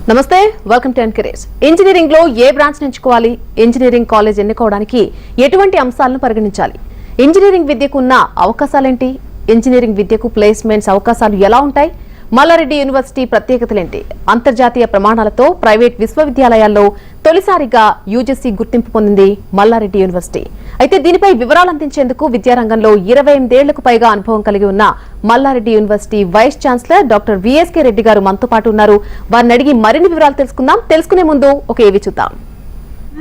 నమస్తే, welcome to encourage. Engineering లో ఏ branch ఎంచుకోవాలి, ఇంజనీరింగ్ కాలేజ్ ఎన్నుకోవడానికి ఎటువంటి అంశాలను పరిగణించాలి, ఇంజనీరింగ్ విద్యకు ఉన్న అవకాశాలేంటి, ఇంజనీరింగ్ విద్యకు ప్లేస్మెంట్స్ అవకాశాలు ఎలా ఉంటాయి, మల్లారెడ్డి యూనివర్సిటీ ప్రత్యేకతలేంటి, అంతర్జాతీయ ప్రమాణాలతో ప్రైవేట్ విశ్వవిద్యాలయాల్లో తొలిసారిగా యూజీసీ గుర్తింపు పొందింది మల్లారెడ్డి యూనివర్సిటీ. అయితే దీనిపై వివరాలు అందించేందుకు విద్యారంగంలో 28 ఏళ్లకు పైగా అనుభవం కలిగి ఉన్న Mallareddy university vice chancellor doctor VSK Reddy గారు మనతో పాటు ఉన్నారు. వారిని అడిగి మరిన్ని వివరాలు తెలుసుకుందాం. తెలుసుకునే ముందు ఒక ఏవి చూద్దాం.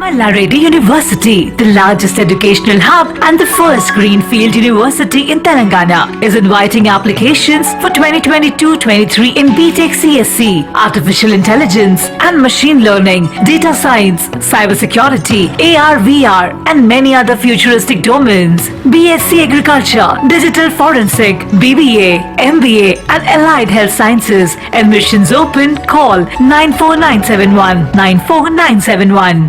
Malla University, the largest educational hub and the first greenfield university in Telangana, is inviting applications for 2022-23 in BTech CSC, Artificial Intelligence and Machine Learning, Data Science, Cybersecurity, AR/VR and many other futuristic domains. BSc Agriculture, Digital Forensic, BBA, MBA and Allied Health Sciences. Admissions open. Call 94971 94971.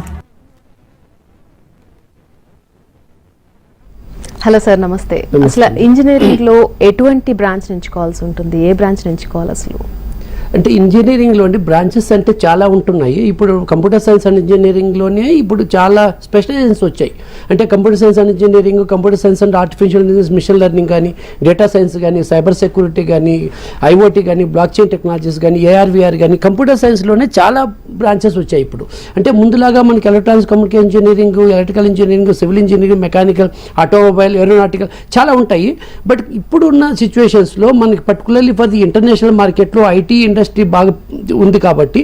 Hello sir, నమస్తే. అసలు engineering లో ఎటువంటి branch ఎంచుకోవాల్సి ఉంటుంది, ఏ branch ఎంచుకోవాలి అసలు? అంటే ఇంజనీరింగ్లోని branches అంటే చాలా ఉంటున్నాయి. ఇప్పుడు కంప్యూటర్ సైన్స్ అండ్ ఇంజనీరింగ్లోనే ఇప్పుడు చాలా స్పెషలైజేషన్స్ వచ్చాయి. అంటే computer science and engineering, computer science and artificial intelligence, machine learning కానీ, డేటా సైన్స్ కానీ, సైబర్ సెక్యూరిటీ కానీ, ఐఓటీ కానీ, బ్లాక్ చైన్ టెక్నాలజీస్ కానీ, AR/VR కానీ, కంప్యూటర్ సైన్స్లోనే చాలా బ్రాంచెస్ వచ్చాయి ఇప్పుడు. అంటే ముందులాగా మనకి electronics communication engineering, electrical engineering, civil engineering, mechanical, automobile, aeronautical చాలా ఉంటాయి. బట్ ఇప్పుడున్న సిచ్యువేషన్స్లో మనకి పర్టికులర్లీ ఫర్ ది ఇంటర్నేషనల్ మార్కెట్లో ఐటీ ఇండస్ట్రీ బాగా ఉంది కాబట్టి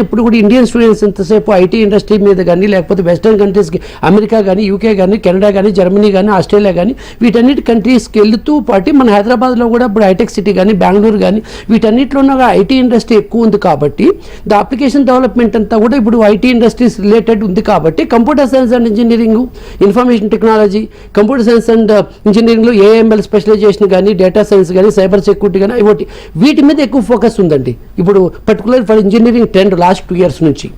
ఎప్పుడు కూడా ఇండియన్ స్టూడెంట్స్ ఎంతసేపు ఐటీ ఇండస్ట్రీ మీద కానీ, లేకపోతే వెస్టర్న్ కంట్రీస్కి, అమెరికా కానీ, UK కానీ, కెనడా కానీ, జర్మనీ కానీ, ఆస్ట్రేలియా కానీ, వీటన్నిటి కంట్రీస్కి వెళ్తూ పాటు మన హైదరాబాద్లో కూడా ఇప్పుడు హైటెక్ సిటీ కానీ, బెంగళూరు కానీ, వీటన్నిటిలో ఉన్న ఐటీ ఇండస్ట్రీ ఎక్కువ ఉంది కాబట్టి ద అప్లికేషన్ డెవలప్మెంట్ అంతా కూడా ఇప్పుడు ఐటీ ఇండస్ట్రీస్ రిలేటెడ్ ఉంది కాబట్టి computer science and engineering, information technology, computer science and ఇంజనీరింగ్లో AML స్పెషలైజేషన్ కానీ, డేటా సైన్స్ కానీ, సైబర్ సెక్యూరిటీ కానీ, ఐఓటీ వీటి మీద ఎక్కువ ఫోకస్ ఉందండి ఇప్పుడు particular for engineering trend last 2 years నుంచి.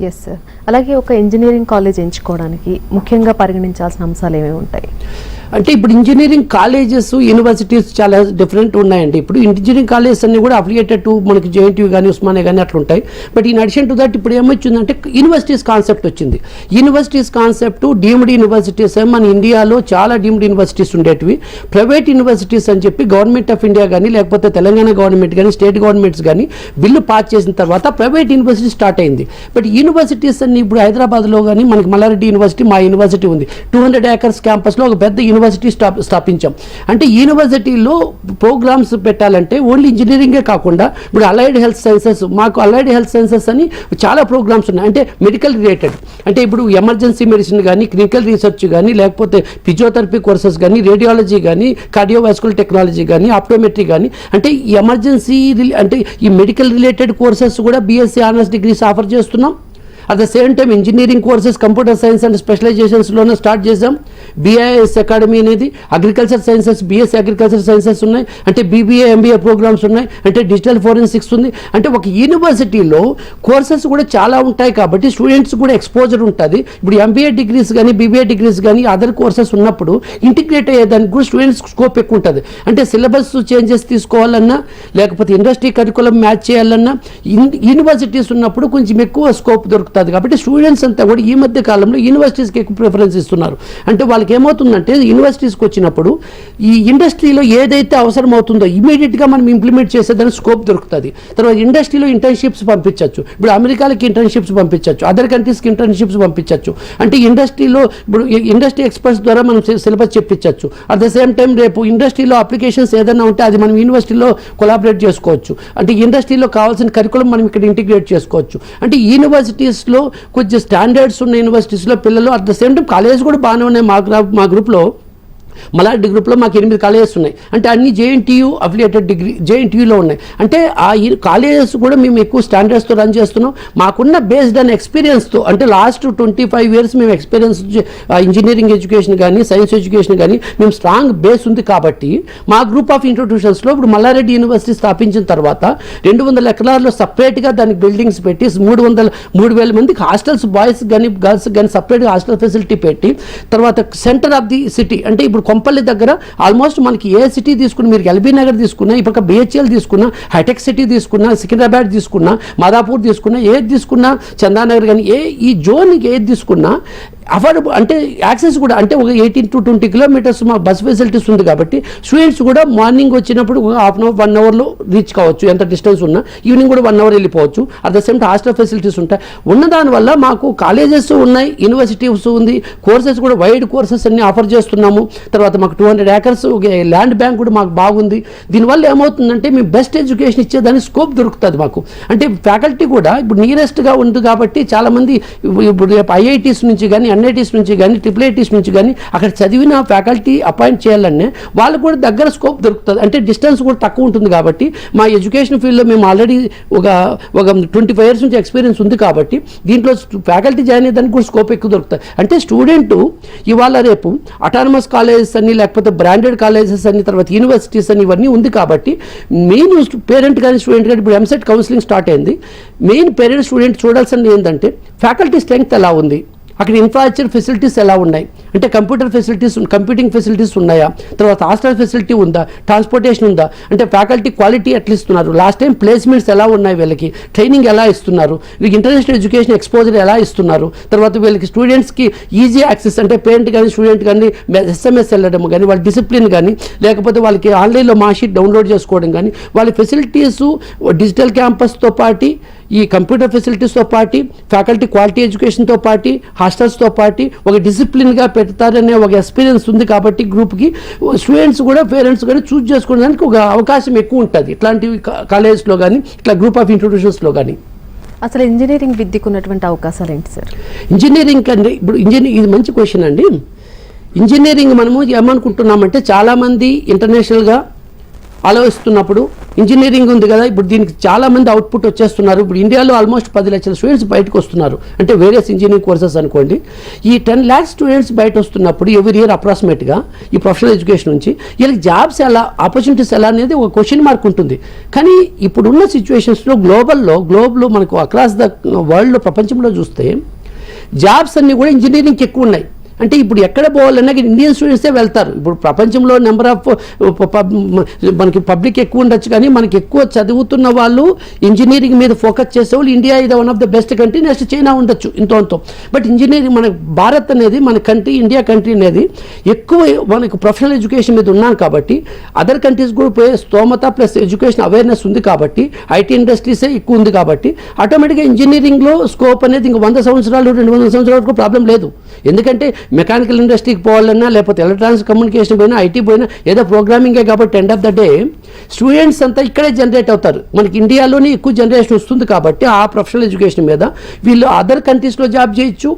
Yes sir. అలాగే ఒక ఇంజనీరింగ్ కాలేజ్ ఎంచుకోవడానికి ముఖ్యంగా పరిగణించాల్సిన అంశాలు ఏమేమి ఉంటాయి? అంటే ఇప్పుడు ఇంజనీరింగ్ కాలేజెస్, యూనివర్సిటీస్ చాలా డిఫరెంట్ ఉన్నాయండి. ఇప్పుడు ఇంజనీరింగ్ కాలేజెస్ అన్ని కూడా అఫిలియేటెడ్ టు మనకి JNTU కానీ, ఉస్మానియా కానీ అట్లా ఉంటాయి. But in addition to that ఇప్పుడు ఏమొచ్చిందంటే యూనివర్సిటీస్ కాన్సెప్ట్ వచ్చింది. యూనివర్సిటీస్ కాన్సెప్ట్ డీమ్డ్ యూనివర్సిటీస్, మన ఇండియాలో చాలా డీమ్డ్ యూనివర్సిటీస్ ఉండేటివి. ప్రైవేట్ యూనివర్సిటీస్ అని చెప్పి గవర్నమెంట్ ఆఫ్ ఇండియా కానీ, లేకపోతే తెలంగాణ గవర్నమెంట్ కానీ, స్టేట్ గవర్నమెంట్స్ కానీ బిల్లు పాస్ చేసిన తర్వాత ప్రైవేట్ యూనివర్సిటీ స్టార్ట్ అయింది. బట్ యూనివర్సిటీస్ అన్ని ఇప్పుడు హైదరాబాద్లో కానీ మనకి మల్లారెడ్డి యూనివర్సిటీ, మా యూనివర్సిటీ ఉంది. 200 acres క్యాంపస్లో ఒక పెద్ద యూనివర్సిటీ స్థాపించాం. అంటే యూనివర్సిటీలో ప్రోగ్రామ్స్ పెట్టాలంటే ఓన్లీ ఇంజనీరింగే కాకుండా ఇప్పుడు అలైడ్ హెల్త్ సైన్సెస్, మాకు అలైడ్ హెల్త్ సైన్సెస్ అని చాలా ప్రోగ్రామ్స్ ఉన్నాయి. అంటే మెడికల్ రిలేటెడ్, అంటే ఇప్పుడు ఎమర్జెన్సీ మెడిసిన్ కానీ, క్లినికల్ రీసెర్చ్ కానీ, లేకపోతే ఫిజియోథెరపీ కోర్సెస్ కానీ, రేడియాలజీ కానీ, కార్డియోవాస్కులర్ టెక్నాలజీ కానీ, ఆప్టోమెట్రీ కానీ, అంటే ఈ ఎమర్జెన్సీ అంటే ఈ మెడికల్ రిలేటెడ్ కోర్సెస్ కూడా BSc ఆనర్స్ డిగ్రీస్ ఆఫర్ చేస్తున్నాం. At the same time engineering courses computer science and స్పెషలైజేషన్స్లోనే స్టార్ట్ చేసాం. BIS అకాడమీ అనేది, agriculture sciences, BSc agriculture sciences ఉన్నాయి. అంటే BBA MBA ప్రోగ్రామ్స్ ఉన్నాయి. అంటే డిజిటల్ ఫోరెన్సిక్స్ ఉంది. అంటే ఒక యూనివర్సిటీలో కోర్సెస్ కూడా చాలా ఉంటాయి కాబట్టి స్టూడెంట్స్ కూడా ఎక్స్పోజర్ ఉంటుంది. ఇప్పుడు MBA డిగ్రీస్ కానీ, BBA డిగ్రీస్ కానీ, అదర్ కోర్సెస్ ఉన్నప్పుడు ఇంటిగ్రేట్ అయ్యేదానికి కూడా స్టూడెంట్స్ స్కోప్ ఎక్కువ ఉంటుంది. అంటే సిలబస్ చేంజెస్ తీసుకోవాలన్నా, లేకపోతే ఇండస్ట్రీ కరికులం మ్యాచ్ చేయాలన్నా యూనివర్సిటీస్ ఉన్నప్పుడు కొంచెం ఎక్కువ స్కోప్ దొరుకుతుంది. కాబట్టి స్టూడెంట్స్ అంతా కూడా ఈ మధ్య కాలంలో యూనివర్సిటీస్కి ఎక్కువ ప్రిఫరెన్స్ ఇస్తున్నారు. అంటే వాళ్ళకి ఏమవుతుందంటే యూనివర్సిటీస్కి వచ్చినప్పుడు ఈ ఇండస్ట్రీలో ఏదైతే అవసరం అవుతుందో ఇమీడియట్గా మనం ఇంప్లిమెంట్ చేసేదానికి స్కోప్ దొరుకుతుంది. తర్వాత ఇండస్ట్రీలో ఇంటర్న్షిప్స్ పంపించవచ్చు. ఇప్పుడు అమెరికాలకి ఇంటర్న్షిప్స్ పంపించవచ్చు, అదర్ కంట్రీస్కి ఇంటర్న్షిప్స్ పంపించవచ్చు. అంటే ఇండస్ట్రీలో ఇప్పుడు ఇండస్ట్రీ ఎక్స్పర్ట్స్ ద్వారా మనం సిలబస్ చెప్పించవచ్చు. అట్ ద సేమ్ టైం రేపు ఇండస్ట్రీలో అప్లికేషన్స్ ఏదైనా ఉంటే అది మనం యూనివర్సిటీలో కొలాబరేట్ చేసుకోవచ్చు. అంటే ఇండస్ట్రీలో కావాల్సిన కరికులం మనం ఇక్కడ ఇంటిగ్రేట్ చేసుకోవచ్చు. అంటే యూనివర్సిటీస్లో కొంచెం స్టాండర్డ్స్ ఉన్న యూనివర్సిటీస్లో పిల్లలు, at the same time college కూడా బాగానే ఉన్నాయి. మా గ్రూప్లో, మల్లారెడ్డి గ్రూప్లో మాకు 8 కాలేజెస్ ఉన్నాయి. అంటే అన్ని JNTU అఫిలియేటెడ్ డిగ్రీ JNTUలో ఉన్నాయి. అంటే ఆ కాలేజెస్ కూడా మేము ఎక్కువ స్టాండర్డ్స్తో రన్ చేస్తున్నాం. మాకున్న బేస్డ్ ఆన్ ఎక్స్పీరియన్స్తో, అంటే లాస్ట్ 25 years మేము ఎక్స్పీరియన్స్ ఇంజనీరింగ్ ఎడ్యుకేషన్ కానీ, సైన్స్ ఎడ్యుకేషన్ కానీ మేము స్ట్రాంగ్ బేస్ ఉంది కాబట్టి మా గ్రూప్ ఆఫ్ ఇన్స్టిట్యూషన్స్లో ఇప్పుడు మల్లారెడ్డి యూనివర్సిటీ స్థాపించిన తర్వాత 200 ఎకరాల్లో సపరేట్గా దానికి బిల్డింగ్స్ పెట్టి 3,000 మందికి హాస్టల్స్, బాయ్స్ కానీ గర్ల్స్ కానీ సపరేట్గా హాస్టల్ ఫెసిలిటీ పెట్టి, తర్వాత సెంటర్ ఆఫ్ ది సిటీ, అంటే ఇప్పుడు కొంపల్లి దగ్గర ఆల్మోస్ట్ మనకి ఏ సిటీ తీసుకున్నా, మీరు ఎల్బీ నగర్ తీసుకున్నా, ఇప్పుడు బిహెచ్ఎల్ తీసుకున్నా, హైటెక్ సిటీ తీసుకున్నా, సికింద్రాబాద్ తీసుకున్నా, మాదాపూర్ తీసుకున్నా, ఏది తీసుకున్నా, చందానగర్ కానీ ఈ జోన్కి ఏది తీసుకున్నా అఫోర్డబుల్ అంటే యాక్సెస్ కూడా అంటే ఒక 18 to 20 కిలోమీటర్స్ మా బస్ ఫెసిలిటీస్ ఉంది కాబట్టి స్టూడెంట్స్ కూడా మార్నింగ్ వచ్చినప్పుడు ఒక హాఫ్ అన్ అవర్ 1 అవర్లో రీచ్ కావచ్చు, ఎంత డిస్టెన్స్ ఉన్నా. ఈవినింగ్ కూడా 1 అవర్ వెళ్ళిపోవచ్చు. At the same time hostel facilities ఉంటాయి. ఉన్న దానివల్ల మాకు కాలేజెస్ ఉన్నాయి, యూనివర్సిటీస్ ఉంది, కోర్సెస్ కూడా వైడ్ కోర్సెస్ అన్ని ఆఫర్ చేస్తున్నాము. తర్వాత మాకు 200 acres ల్యాండ్ బ్యాంక్ కూడా మాకు బాగుంది. దీనివల్ల ఏమవుతుందంటే మేము బెస్ట్ ఎడ్యుకేషన్ ఇచ్చేదానికి స్కోప్ దొరుకుతుంది మాకు. అంటే ఫ్యాకల్టీ కూడా ఇప్పుడు నియరెస్ట్గా ఉంది కాబట్టి చాలామంది ఇప్పుడు ఐఐటీస్ నుంచి కానీ, ఎన్ఐటీస్ నుంచి కానీ, IIITs నుంచి కానీ అక్కడ చదివిన ఫ్యాకల్టీ అపాయింట్ చేయాలనే వాళ్ళకు కూడా దగ్గర స్కోప్ దొరుకుతుంది. అంటే డిస్టెన్స్ కూడా తక్కువ ఉంటుంది కాబట్టి మా ఎడ్యుకేషన్ ఫీల్డ్లో మేము ఆల్రెడీ ఒక 25 years నుంచి ఎక్స్పీరియన్స్ ఉంది కాబట్టి దీంట్లో ఫ్యాకల్టీ జాయిన్ అయ్యేదానికి కూడా స్కోప్ ఎక్కువ దొరుకుతుంది. అంటే స్టూడెంట్ ఇవాళ రేపు అటానమస్ కాలేజెస్ అని, లేకపోతే బ్రాండెడ్ కాలేజెస్ అని, తర్వాత యూనివర్సిటీస్ అని ఇవన్నీ ఉంది కాబట్టి మెయిన్ పేరెంట్ కానీ స్టూడెంట్ కానీ ఇప్పుడు ఎంసెట్ కౌన్సిలింగ్ స్టార్ట్ అయింది. మెయిన్ పేరెంట్ స్టూడెంట్ చూడాల్సింది ఏంటంటే ఫ్యాకల్టీ స్ట్రెంగ్త్ ఎలా ఉంది, అక్కడ ఇన్ఫ్రాస్ట్రక్చర్ ఫెసిలిటీస్ ఎలా ఉన్నాయి, అంటే కంప్యూటింగ్ ఫెసిలిటీస్ ఉన్నాయా, తర్వాత హాస్టల్ ఫెసిలిటీ ఉందా, ట్రాన్స్పోర్టేషన్ ఉందా, అంటే ఫ్యాకల్టీ క్వాలిటీ ఎట్లా ఇస్తున్నారు, లాస్ట్ టైం ప్లేస్మెంట్స్ ఎలా ఉన్నాయి, వీళ్ళకి ట్రైనింగ్ ఎలా ఇస్తున్నారు, వీళ్ళకి ఇంటర్నేషనల్ ఎడ్యుకేషన్ ఎక్స్పోజర్ ఎలా ఇస్తున్నారు, తర్వాత వీళ్ళకి స్టూడెంట్స్కి ఈజీ యాక్సెస్ అంటే పేరెంట్ కానీ స్టూడెంట్ కానీ SMS వెళ్ళడం కానీ, వాళ్ళ డిసిప్లిన్ కానీ, లేకపోతే వాళ్ళకి ఆన్లైన్లో మార్క్షీట్ డౌన్లోడ్ చేసుకోవడం కానీ, వాళ్ళ ఫెసిలిటీస్ డిజిటల్ క్యాంపస్తో పాటు ఈ కంప్యూటర్ ఫెసిలిటీస్తో పాటు ఫ్యాకల్టీ క్వాలిటీ ఎడ్యుకేషన్తో పాటు హాస్టల్స్తో పాటు ఒక డిసిప్లిన్గా పెడతారనే ఒక ఎక్స్పీరియన్స్ ఉంది కాబట్టి గ్రూప్కి స్టూడెంట్స్ కూడా పేరెంట్స్ కానీ చూస్ చేసుకోవడానికి ఒక అవకాశం ఎక్కువ ఉంటుంది ఇట్లాంటి కాలేజెస్లో కానీ, ఇట్లా గ్రూప్ ఆఫ్ ఇన్స్టిట్యూషన్స్లో కానీ. అసలు ఇంజనీరింగ్ విద్యకు ఉన్నటువంటి అవకాశాలు ఏంటి సార్? ఇంజనీరింగ్ అంటే ఇప్పుడు ఇది మంచి క్వశ్చన్ అండి. ఇంజనీరింగ్ మనము ఏమనుకుంటున్నామంటే చాలామంది ఇంటర్నేషనల్గా ఆలోచిస్తున్నప్పుడు ఇంజనీరింగ్ ఉంది కదా, ఇప్పుడు దీనికి చాలామంది అవుట్పుట్ వచ్చేస్తున్నారు. ఇప్పుడు ఇండియాలో ఆల్మోస్ట్ 10 లక్షల స్టూడెంట్స్ బయటకు వస్తున్నారు, అంటే వేరియస్ ఇంజనీరింగ్ కోర్సెస్ అనుకోండి. ఈ 10 lakhs స్టూడెంట్స్ బయట వస్తున్నప్పుడు ఎవ్రీ ఇయర్ అప్రాక్సిమేట్గా ఈ ప్రొఫెషనల్ ఎడ్యుకేషన్ నుంచి వీళ్ళకి జాబ్స్ ఎలా, ఆపర్చునిటీస్ ఎలా అనేది ఒక క్వశ్చన్ మార్క్ ఉంటుంది. కానీ ఇప్పుడున్న సిచ్యువేషన్స్లో గ్లోబ్లో మనకు అక్రాస్ ద వరల్డ్లో ప్రపంచంలో చూస్తే జాబ్స్ అన్నీ కూడా ఇంజనీరింగ్కి ఎక్కువ ఉన్నాయి. అంటే ఇప్పుడు ఎక్కడ పోవాలన్నా ఇండియన్ స్టూడెంట్సే వెళ్తారు. ఇప్పుడు ప్రపంచంలో నెంబర్ ఆఫ్ మనకి పబ్లిక్ ఎక్కువ ఉండొచ్చు, కానీ మనకి ఎక్కువ చదువుతున్న వాళ్ళు ఇంజనీరింగ్ మీద ఫోకస్ చేసేవాళ్ళు ఇండియా ఇది one of the best country. Next China ఉండొచ్చు ఇంతో. బట్ ఇంజనీరింగ్ మన భారత్ అనేది, మన కంట్రీ ఇండియా కంట్రీ అనేది ఎక్కువ మనకు ప్రొఫెషనల్ ఎడ్యుకేషన్ మీద ఉన్నాం కాబట్టి అదర్ కంట్రీస్ కూడా పోయే స్తోమత ప్లస్ ఎడ్యుకేషన్ అవేర్నెస్ ఉంది కాబట్టి, ఐటీ ఇండస్ట్రీసే ఎక్కువ ఉంది కాబట్టి ఆటోమేటిక్గా ఇంజనీరింగ్లో స్కోప్ అనేది ఇంకా 100 సంవత్సరాలు 200 సంవత్సరాల వరకు ప్రాబ్లం లేదు. ఎందుకంటే మెకానికల్ ఇండస్ట్రీకి పోవాలన్నా, లేకపోతే ఎలక్ట్రానిక్స్ కమ్యూనికేషన్ పోయినా, ఐటీ పోయినా, ఏదో ప్రోగ్రామింగే కాబట్టి end of the day students అంతా ఇక్కడే జనరేట్ అవుతారు. మనకి ఇండియాలోనే ఎక్కువ జనరేషన్ వస్తుంది కాబట్టి ఆ ప్రొఫెషనల్ ఎడ్యుకేషన్ మీద వీళ్ళు అదర్ కంట్రీస్లో జాబ్ చేయొచ్చు,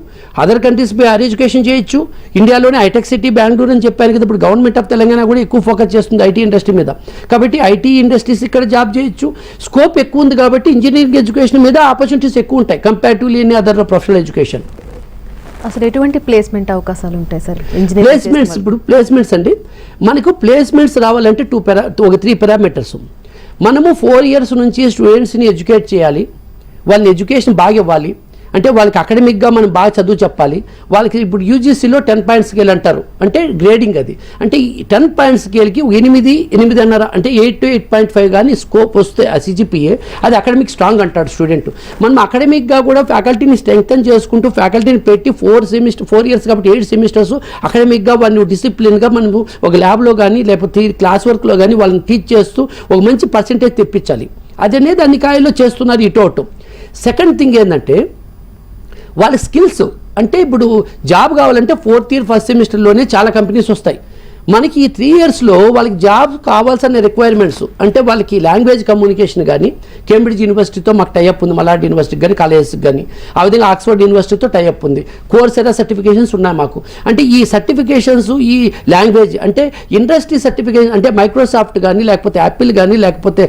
అదర్ కంట్రీస్ పై హైయర్ ఎడ్యుకేషన్ చేయొచ్చు. ఇండియాలోనే హైటెక్ సిటీ బెంగళూరు అని చెప్పాను కదా, ఇప్పుడు గవర్నమెంట్ ఆఫ్ తెలంగాణ కూడా ఎక్కువ ఫోకస్ చేస్తుంది ఐటీ ఇండస్ట్రీ మీద. కాబట్టి ఐటీ ఇండస్ట్రీస్ ఇక్కడ జాబ్ చేయొచ్చు, స్కోప్ ఎక్కువ ఉంది కాబట్టి ఇంజనీరింగ్ ఎడ్యుకేషన్ మీద ఆపర్చునిటీస్ ఎక్కువ ఉంటాయి comparatively any other professional education. అసలు ఎటువంటి ప్లేస్మెంట్ అవకాశాలు ఉంటాయి సార్? ప్లేస్మెంట్స్, ఇప్పుడు ప్లేస్మెంట్స్ అండి, మనకు ప్లేస్మెంట్స్ రావాలంటే 3 పారామీటర్స్. మనము 4 years నుంచి స్టూడెంట్స్ని ఎడ్యుకేట్ చేయాలి, వాళ్ళని ఎడ్యుకేషన్ బాగా ఇవ్వాలి. అంటే వాళ్ళకి అకాడమిక్గా మనం బాగా చదువు చెప్పాలి. వాళ్ళకి ఇప్పుడు యూజీసీలో 10 point స్కేల్ అంటారు, అంటే గ్రేడింగ్ అది. అంటే ఈ 10 point స్కేల్కి 8.5 అంటే 8 to 8.5 కానీ స్కోప్ వస్తే ఆ CGPA అది అకాడమిక్ స్ట్రాంగ్ అంటాడు స్టూడెంట్. మనం అకాడమిక్గా కూడా ఫ్యాకల్టీని స్ట్రెంగ్తన్ చేసుకుంటూ ఫ్యాకల్టీని పెట్టి 4 years కాబట్టి 8 semesters అకాడమిక్గా వాళ్ళు డిసిప్లిన్గా మనము ఒక ల్యాబ్లో కానీ లేకపోతే క్లాస్ వర్క్లో కానీ వాళ్ళని టీచ్ చేస్తూ ఒక మంచి పర్సెంటేజ్ తెప్పించాలి. అదనేది అన్ని కాయల్లో చేస్తున్నారు ఇటు. సెకండ్ థింగ్ ఏంటంటే వాళ్ళ స్కిల్స్. అంటే ఇప్పుడు జాబ్ కావాలంటే 4th year 1st semesterలోనే చాలా కంపెనీస్ వస్తాయి. మనకి ఈ 3 yearsలో వాళ్ళకి జాబ్ కావాల్సిన రిక్వైర్మెంట్స్ అంటే వాళ్ళకి లాంగ్వేజ్ కమ్యూనికేషన్ కానీ, కేంబ్రిడ్జ్ యూనివర్సిటీతో మాకు టైఅప్ ఉంది, మలాడ్ యూనివర్సిటీకి కానీ, కాలేజెస్కి కానీ, ఆ విధంగా ఆక్స్ఫర్డ్ యూనివర్సిటీతో టైఅప్ ఉంది. కోర్సెరా సర్టిఫికేషన్స్ ఉన్నాయి మాకు. అంటే ఈ సర్టిఫికేషన్స్, ఈ లాంగ్వేజ్ అంటే ఇండస్ట్రీ సర్టిఫికేషన్ అంటే మైక్రోసాఫ్ట్ కానీ, లేకపోతే యాపిల్ కానీ, లేకపోతే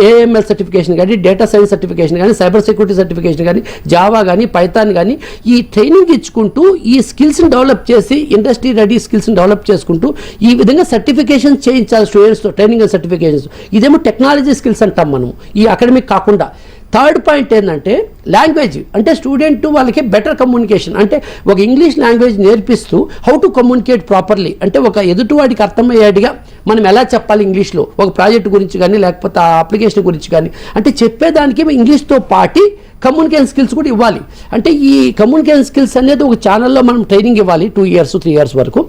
AML సర్టిఫికేషన్ కానీ, డేటా సైన్స్ సర్టిఫికేషన్ కానీ, సైబర్ సెక్యూరిటీ సర్టిఫికేషన్ కానీ, జావా కానీ, పైథాన్ కానీ ఈ ట్రైనింగ్ ఇచ్చుకుంటూ ఈ స్కిల్స్ని డెవలప్ చేసి ఇండస్ట్రీ రెడీ స్కిల్స్ని డెవలప్ చేసుకుంటూ ఈ విధంగా సర్టిఫికేషన్ చేయించాలి స్టూడెంట్స్తో, ట్రైనింగ్ అండ్ సర్టిఫికేషన్స్. ఇదేమో టెక్నాలజీ స్కిల్స్ అంటాం మనం, ఈ అకాడమిక్ కాకుండా. థర్డ్ పాయింట్ ఏంటంటే లాంగ్వేజ్, అంటే స్టూడెంట్ వాళ్ళకి బెటర్ కమ్యూనికేషన్, అంటే ఒక ఇంగ్లీష్ లాంగ్వేజ్ నేర్పిస్తూ హౌ టు కమ్యూనికేట్ ప్రాపర్లీ, అంటే ఒక ఎదుటివాడికి అర్థమయ్యేట్టుగా మనం ఎలా చెప్పాలి ఇంగ్లీష్లో ఒక ప్రాజెక్ట్ గురించి కానీ లేకపోతే ఆ అప్లికేషన్ గురించి కానీ, అంటే చెప్పేదానికి ఇంగ్లీష్తో పాటు కమ్యూనికేషన్ స్కిల్స్ కూడా ఇవ్వాలి. అంటే ఈ కమ్యూనికేషన్ స్కిల్స్ అనేది ఒక ఛానల్లో మనం ట్రైనింగ్ ఇవ్వాలి 2 years 3 years వరకు.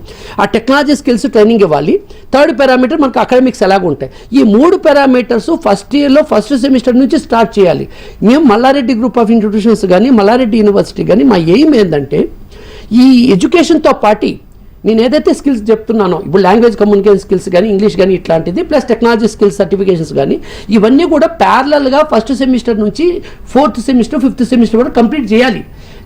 ఆ టెక్నాలజీ స్కిల్స్ ట్రైనింగ్ ఇవ్వాలి. థర్డ్ పారామీటర్ మనకు అకాడమిక్స్ ఎలాగ ఉంటాయి. ఈ 3 పారామీటర్స్ ఫస్ట్ ఇయర్లో ఫస్ట్ సెమిస్టర్ నుంచి స్టార్ట్ చేయాలి. మేము మల్లారెడ్డి గ్రూప్ ఆఫ్ ఇన్స్టిట్యూషన్స్ కానీ మల్లారెడ్డి యూనివర్సిటీ కానీ మా ఎయిమ్ ఏంటంటే ఈ ఎడ్యుకేషన్తో పాటు నేను ఏదైతే స్కిల్స్ చెప్తున్నానో ఇప్పుడు లాంగ్వేజ్ కమ్యూనికేషన్ స్కిల్స్ కానీ ఇంగ్లీష్ కానీ ఇట్లాంటిది ప్లస్ టెక్నాలజీ స్కిల్స్ సర్టిఫికేషన్స్ కానీ ఇవన్నీ కూడా ప్యారలల్గా ఫస్ట్ సెమిస్టర్ నుంచి 4th సెమిస్టర్ 5th సెమిస్టర్ కూడా కంప్లీట్ చేయాలి.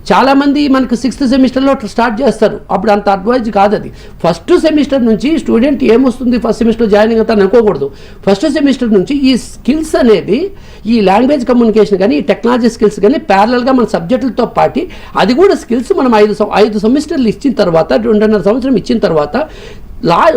చాలామంది మనకు 6th సెమిస్టర్లో స్టార్ట్ చేస్తారు, అప్పుడు అంత అడ్వైజ్ కాదు అది. ఫస్ట్ సెమిస్టర్ నుంచి స్టూడెంట్ ఏమొస్తుంది ఫస్ట్ సెమిస్టర్ జాయినింగ్ అవుతాను అనుకోకూడదు. ఫస్ట్ సెమిస్టర్ నుంచి ఈ స్కిల్స్ అనేది ఈ లాంగ్వేజ్ కమ్యూనికేషన్ కానీ ఈ టెక్నాలజీ స్కిల్స్ కానీ ప్యారలల్గా మన సబ్జెక్టులతో పాటు అది కూడా స్కిల్స్ మనం 5 సెమిస్టర్లు ఇచ్చిన తర్వాత 2.5 సంవత్సరం ఇచ్చిన తర్వాత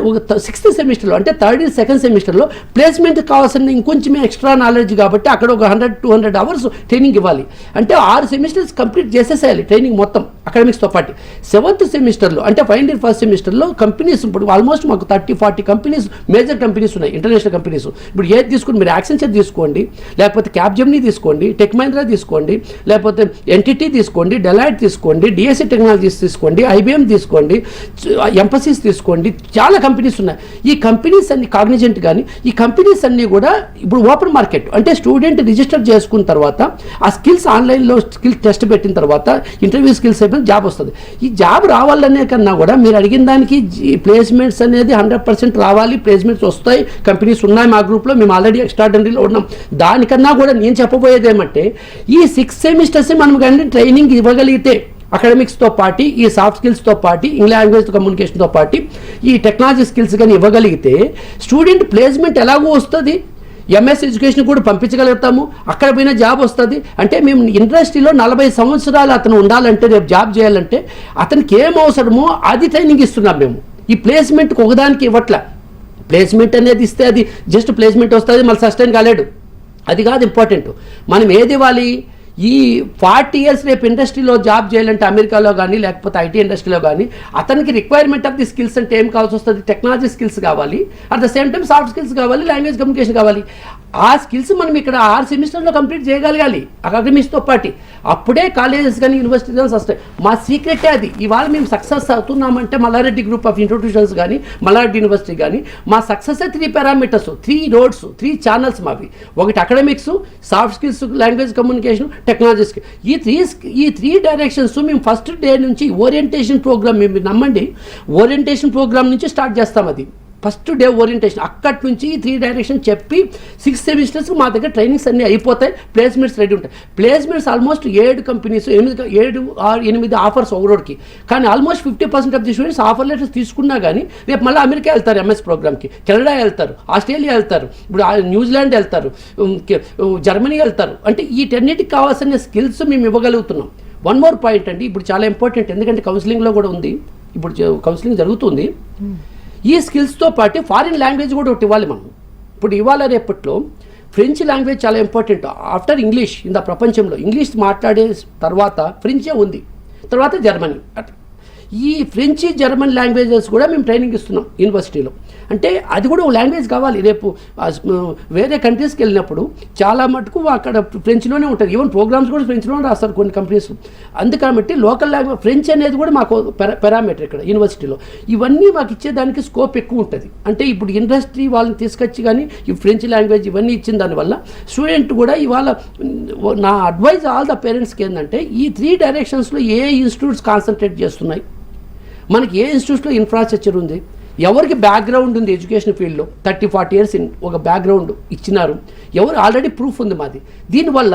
ఒక 6th సెమిస్టర్లో అంటే 3rd year 2nd సెమిస్టర్లో ప్లేస్మెంట్ కావాల్సిన ఇంకొంచెం ఎక్స్ట్రా నాలెడ్జ్ కాబట్టి అక్కడ ఒక 100-200 hours ట్రైనింగ్ ఇవ్వాలి. అంటే 6 సెమిస్టర్స్ కంప్లీట్ చేసేసేయాలి ట్రైనింగ్ మొత్తం అకాడమిక్స్తో పాటు. 7th సెమిస్టర్లో అంటే ఫైనల్ ఇయర్ ఫస్ట్ సెమిస్టర్లో కంపెనీస్ ఇప్పుడు ఆల్మోస్ట్ మాకు 30-40 కంపెనీస్ మేజర్ కంపెనీస్ ఉన్నాయి, ఇంటర్నేషనల్ కంపెనీస్. ఇప్పుడు ఏది తీసుకుని మీరు యాక్సెంచర్ తీసుకోండి, లేకపోతే క్యాప్జెమినీ తీసుకోండి, టెక్ మహీంద్రా తీసుకోండి, లేకపోతే ఎన్టీటీ తీసుకోండి, డెలాయిట్ తీసుకోండి, డిఎస్సి టెక్నాలజీస్ తీసుకోండి, ఐబిఎం తీసుకోండి, ఎంఫసిస్ తీసుకోండి, చాలా కంపెనీస్ ఉన్నాయి. ఈ కంపెనీస్ అన్ని కాగ్నిజెంట్ కానీ ఈ కంపెనీస్ అన్నీ కూడా ఇప్పుడు ఓపెన్ మార్కెట్, అంటే స్టూడెంట్ రిజిస్టర్ చేసుకున్న తర్వాత ఆ స్కిల్స్ ఆన్లైన్లో స్కిల్ టెస్ట్ పెట్టిన తర్వాత ఇంటర్వ్యూ స్కిల్స్ అయిపోయిన జాబ్ వస్తుంది. ఈ జాబ్ రావాలనే కన్నా కూడా మీరు అడిగిన దానికి ప్లేస్మెంట్స్ అనేది 100% రావాలి. ప్లేస్మెంట్స్ వస్తాయి, కంపెనీస్ ఉన్నాయి మా గ్రూప్లో, మేము ఆల్రెడీ ఎక్స్ట్రాడనరీలో ఉన్నాం. దానికన్నా కూడా నేను చెప్పబోయేది ఏమంటే ఈ 6 సెమిస్టర్స్ మనం కానీ ట్రైనింగ్ ఇవ్వగలిగితే అకాడమిక్స్తో పాటు ఈ సాఫ్ట్ స్కిల్స్తో పాటు ఇంగ్లీష్ లాంగ్వేజ్ కమ్యూనికేషన్తో పాటు ఈ టెక్నాలజీ స్కిల్స్ కానీ ఇవ్వగలిగితే స్టూడెంట్ ప్లేస్మెంట్ ఎలాగో వస్తుంది, ఎంఎస్ ఎడ్యుకేషన్ కూడా పంపించగలుగుతాము, అక్కడ పోయిన జాబ్ వస్తుంది. అంటే మేము ఇండస్ట్రీలో 40 సంవత్సరాలు అతను ఉండాలంటే రేపు జాబ్ చేయాలంటే అతనికి ఏం అవసరమో అది ట్రైనింగ్ ఇస్తున్నాం మేము. ఈ ప్లేస్మెంట్కి ఒకదానికి ఇవ్వట్ల. ప్లేస్మెంట్ అనేది ఇస్తే అది జస్ట్ ప్లేస్మెంట్ వస్తుంది మళ్ళీ సస్టైన్ కాలేడు, అది కాదు ఇంపార్టెంట్. మనం ఏది ఇవ్వాలి, ఈ 40 years రేపు ఇండస్ట్రీలో జాబ్ చేయాలంటే అమెరికాలో కానీ లేకపోతే ఐటీ ఇండస్ట్రీలో కానీ అతనికి రిక్వైర్మెంట్ ఆఫ్ ది స్కిల్స్ అంటే ఏం కావాల్సి వస్తుంది, టెక్నాలజీ స్కిల్స్ కావాలి, at the same time soft skills కావాలి, లాంగ్వేజ్ కమ్యూనికేషన్ కావాలి. ఆ స్కిల్స్ మనం ఇక్కడ 6 సెమిస్టర్లో కంప్లీట్ చేయగలగాలి అకాడమిక్స్తో పాటు. అప్పుడే కాలేజెస్ కానీ యూనివర్సిటీస్ కానీ వస్తాయి. మా సీక్రెటే అది. ఇవాళ మేము సక్సెస్ అవుతున్నామంటే మల్లారెడ్డి గ్రూప్ ఆఫ్ ఇన్స్టిట్యూషన్స్ కానీ మల్లారెడ్డి యూనివర్సిటీ కానీ మా సక్సెస్ 3 పారామీటర్స్ 3 roads 3 channels మావి. ఒకటి academics, soft skills, language communication, technologies. ఈ త్రీ డైరెక్షన్స్ మేము ఫస్ట్ డే నుంచి ఓరియంటేషన్ ప్రోగ్రామ్, మీరు నమ్మండి ఓరియంటేషన్ ప్రోగ్రామ్ నుంచి స్టార్ట్ చేస్తాం. అది ఫస్ట్ డే ఓరియంటేషన్, అక్కడి నుంచి 3 డైరెక్షన్ చెప్పి 6 సెమిస్టర్స్ మా దగ్గర ట్రైనింగ్స్ అన్నీ అయిపోతాయి, ప్లేస్మెంట్స్ రెడీ ఉంటాయి. ప్లేస్మెంట్స్ ఆల్మోస్ట్ 7 కంపెనీస్ 8 ఆఫర్స్ ఒక రోడ్కి. కానీ almost 50% of the students offer letters తీసుకున్నా కానీ రేపు మళ్ళీ అమెరికా వెళ్తారు ఎంఎస్ ప్రోగ్రామ్కి, కెనడా వెళ్తారు, ఆస్ట్రేలియా వెళ్తారు, ఇప్పుడు న్యూజిలాండ్ వెళ్తారు, జర్మనీ వెళ్తారు. అంటే వీటన్నిటికి కావాల్సిన స్కిల్స్ మేము ఇవ్వగలుగుతున్నాం. వన్ మోర్ పాయింట్ అండి, ఇప్పుడు చాలా ఇంపార్టెంట్, ఎందుకంటే కౌన్సిలింగ్లో కూడా ఉంది, ఇప్పుడు కౌన్సిలింగ్ జరుగుతుంది. ఈ స్కిల్స్తో పాటు ఫారిన్ లాంగ్వేజ్ కూడా ఒకటి ఇవ్వాలి మనం. ఇప్పుడు ఇవాళ రేపట్లో ఫ్రెంచ్ లాంగ్వేజ్ చాలా ఇంపార్టెంట్. ఆఫ్టర్ ఇంగ్లీష్ ఇంత ప్రపంచంలో ఇంగ్లీష్ మాట్లాడే తర్వాత ఫ్రెంచే ఉంది, తర్వాత జర్మనీ. ఈ ఫ్రెంచ్ జర్మన్ లాంగ్వేజెస్ కూడా మేము ట్రైనింగ్ ఇస్తున్నాం యూనివర్సిటీలో. అంటే అది కూడా ఒక లాంగ్వేజ్ కావాలి. రేపు వేరే కంట్రీస్కి వెళ్ళినప్పుడు చాలా మటుకు అక్కడ ఫ్రెంచ్లోనే ఉంటుంది, ఈవెన్ ప్రోగ్రామ్స్ కూడా ఫ్రెంచ్లోనే రాస్తారు కొన్ని కంపెనీస్. అందుకబట్టి లోకల్ లాంగ్వేజ్ ఫ్రెంచ్ అనేది కూడా మాకు పారామీటర్ ఇక్కడ యూనివర్సిటీలో. ఇవన్నీ మాకు ఇచ్చేదానికి స్కోప్ ఎక్కువ ఉంటుంది. అంటే ఇప్పుడు ఇండస్ట్రీ వాళ్ళని తీసుకొచ్చి కానీ ఈ ఫ్రెంచ్ లాంగ్వేజ్ ఇవన్నీ ఇచ్చిన దానివల్ల స్టూడెంట్ కూడా ఇవాళ నా అడ్వైజ్ ఆల్ ద పేరెంట్స్కి ఏంటంటే ఈ 3 డైరెక్షన్స్లో ఏ ఇన్స్టిట్యూట్స్ కాన్సన్ట్రేట్ చేస్తున్నాయి, మనకి ఏ ఇన్స్టిట్యూట్స్లో ఇన్ఫ్రాస్ట్రక్చర్ ఉంది, ఎవరికి బ్యాక్గ్రౌండ్ ఉంది ఎడ్యుకేషన్ ఫీల్డ్లో 30-40 years ఒక బ్యాక్గ్రౌండ్ ఇచ్చినారు, ఎవరు ఆల్రెడీ ప్రూఫ్ ఉంది మాది. దీనివల్ల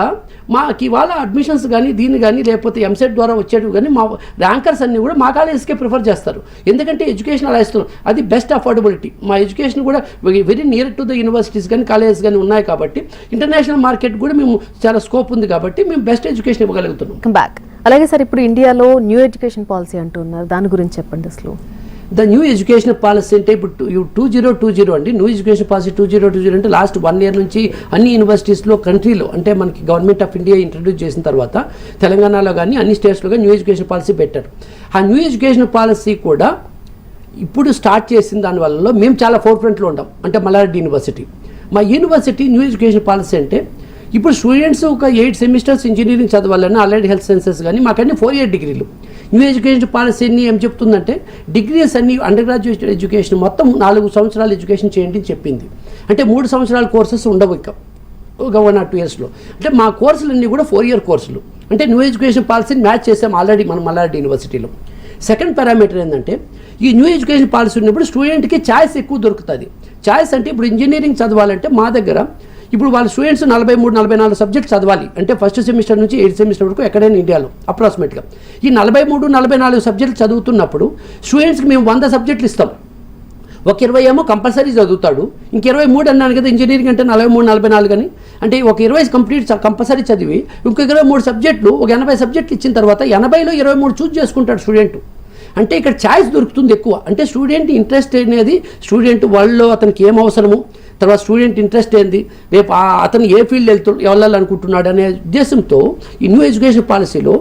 మాకు ఇవాళ అడ్మిషన్స్ కానీ దీన్ని కానీ లేకపోతే ఎంసెట్ ద్వారా వచ్చేటివి కానీ మా ర్యాంకర్స్ అన్నీ కూడా మా కాలేజెస్కే ప్రిఫర్ చేస్తారు. ఎందుకంటే ఎడ్యుకేషన్ అలా ఇస్తున్నాం, అది బెస్ట్ అఫోర్డబిలిటీ. మా ఎడ్యుకేషన్ కూడా very near to the universities కానీ కాలేజెస్ కానీ ఉన్నాయి కాబట్టి ఇంటర్నేషనల్ మార్కెట్ కూడా మేము చాలా స్కోప్ ఉంది కాబట్టి మేము బెస్ట్ ఎడ్యుకేషన్ ఇవ్వగలుగుతున్నాం. అలాగే సార్, ఇప్పుడు ఇండియాలో న్యూ ఎడ్యుకేషన్ పాలసీ అంటున్నారు, దాని గురించి చెప్పండి అసలు. ద న్యూ ఎడ్యుకేషన్ పాలసీ అంటే ఇప్పుడు 2020 అండి. న్యూ ఎడ్యుకేషన్ పాలసీ 2020 అంటే లాస్ట్ 1 year నుంచి అన్ని యూనివర్సిటీస్లో కంట్రీలో అంటే మనకి గవర్నమెంట్ ఆఫ్ ఇండియా ఇంట్రడ్యూస్ చేసిన తర్వాత తెలంగాణలో కానీ అన్ని స్టేట్స్లో కానీ న్యూ ఎడ్యుకేషన్ పాలసీ పెట్టారు. ఆ న్యూ ఎడ్యుకేషన్ పాలసీ కూడా ఇప్పుడు స్టార్ట్ చేసిన దానివల్ల మేము చాలా ఫోర్ఫ్రంట్లో ఉంటాం. అంటే మల్లారెడ్డి యూనివర్సిటీ, మా యూనివర్సిటీ న్యూ ఎడ్యుకేషన్ పాలసీ అంటే ఇప్పుడు స్టూడెంట్స్ ఒక 8 semesters ఇంజనీరింగ్ చదవాలని ఆల్రెడీ హెల్త్ సైన్సెస్ కానీ మాకన్నీ 4 year డిగ్రీలు. న్యూ ఎడ్యుకేషన్ పాలసీని ఏం చెప్తుందంటే డిగ్రీస్ అన్ని అండర్ గ్రాడ్యుయేట్ ఎడ్యుకేషన్ మొత్తం 4 సంవత్సరాలు ఎడ్యుకేషన్ చేయండి అని చెప్పింది. అంటే 3 సంవత్సరాల కోర్సెస్ ఉండవు ఇక ఒక 1 or 2 yearsలో. అంటే మా కోర్సులన్నీ కూడా 4 year కోర్సులు. అంటే న్యూ ఎడ్యుకేషన్ పాలసీని మ్యాచ్ చేసాం ఆల్రెడీ మనం మల్లారెడ్డి యూనివర్సిటీలో. సెకండ్ పారామీటర్ ఏంటంటే ఈ న్యూ ఎడ్యుకేషన్ పాలసీ ఉన్నప్పుడు స్టూడెంట్కి ఛాయిస్ ఎక్కువ దొరుకుతుంది. ఛాయిస్ అంటే ఇప్పుడు ఇంజనీరింగ్ చదవాలంటే మా దగ్గర ఇప్పుడు వాళ్ళ స్టూడెంట్స్ 43-44 సబ్జెక్ట్స్ చదవాలి. అంటే ఫస్ట్ సెమిస్టర్ నుంచి 8th semester వరకు ఎక్కడైనా ఇండియాలో అప్రాక్సిమేట్గా ఈ 43-44 సబ్జెక్టులు చదువుతున్నప్పుడు స్టూడెంట్స్కి మేము 100 సబ్జెక్టులు ఇస్తాం. ఒక 20 ఏమో కంపల్సరీ చదువుతాడు, ఇంక 23 అన్నాను కదా ఇంజనీరింగ్ అంటే 43-44 అని. అంటే ఒక 20 కంపల్సరీ చదివి ఇంకొక 23 సబ్జెక్టులు ఒక 80 సబ్జెక్టులు ఇచ్చిన తర్వాత 80లో 23 చూస్ చేసుకుంటాడు స్టూడెంట్. అంటే ఇక్కడ ఛాయిస్ దొరుకుతుంది ఎక్కువ. అంటే స్టూడెంట్ ఇంట్రెస్ట్ అనేది స్టూడెంట్ వరల్డ్లో అతనికి ఏం అవసరము, తర్వాత స్టూడెంట్ ఇంట్రెస్ట్ ఏంది, రేపు అతను ఏ ఫీల్డ్ వెళ్ళాలనుకుంటున్నాడు అనే ఉద్దేశంతో ఈ న్యూ ఎడ్యుకేషన్ పాలసీలో